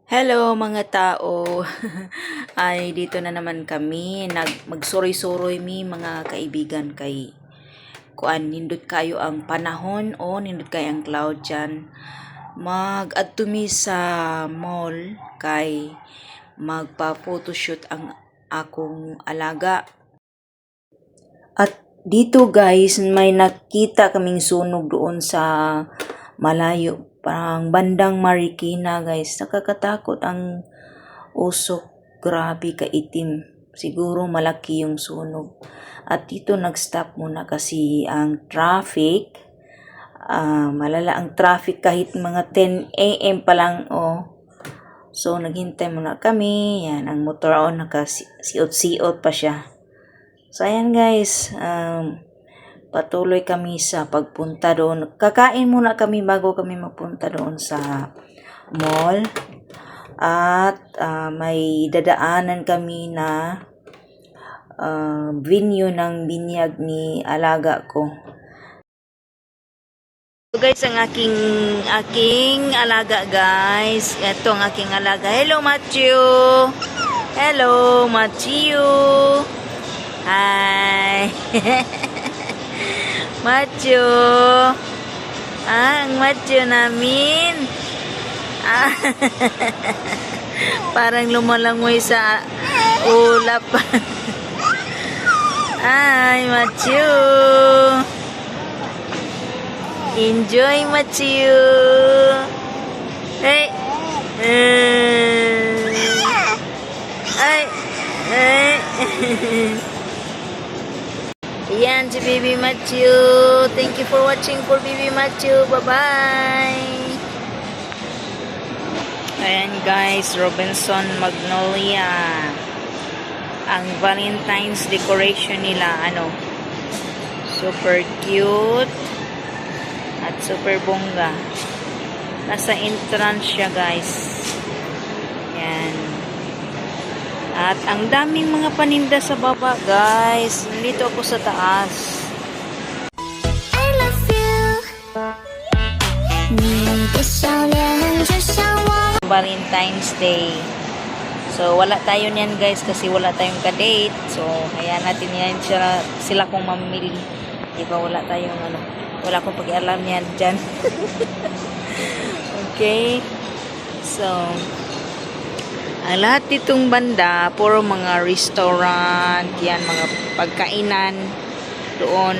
Hello mga tao. Ay dito na naman kami magsuroy-suroy mi mga kaibigan kay kuan nindot kayo ang panahon o nindot kayo ang cloud dyan. Mag-adto mi sa mall kay magpa-photoshoot ang akong alaga. At dito guys, may nakita kaming sunog doon sa malayo, parang bandang Marikina guys. Nakakatakot ang usok, grabe kaitim. Siguro malaki yung sunog. At dito nag-stop muna kasi ang traffic. Malala ang traffic kahit mga 10 AM pa lang. So naghintay muna kami. Yan, ang motor on nakasiot-siot pa siya. So ayan guys, patuloy kami sa pagpunta doon. Kakain muna kami bago kami magpunta doon sa mall. At may dadaanan kami na venue ng binyag ni alaga ko. So guys, ang aking alaga guys. Ito ang aking alaga. Hello Matthew. Hello Matthew. Hi. Macho. Ang macho namin. Parang lumalangoy sa ulap. Ay, macho. Enjoy, macho. Hey. Ay. Ay. Ayan si Baby Matthew. Thank you for watching for Baby Matthew. Bye-bye. Ayan guys, Robinson Magnolia. Ang Valentine's decoration nila, super cute at super bongga. Nasa entrance siya guys. Ayan. At ang daming mga paninda sa baba, guys. Nandito ako sa taas. I love you. Valentine's Day. So, wala tayo niyan, guys, kasi wala tayong ka-date. So, hayaan natin yan sila kung mamili. Diba, wala tayong, wala akong pag-ialam yan dyan. Okay. So, ang lahat ditong banda, puro mga restaurant, yan, mga pagkainan doon.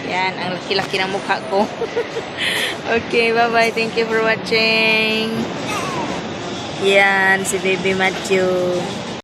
Yan, ang laki-laki ng mukha ko. Okay, bye-bye. Thank you for watching. Yan, si Baby Matthew.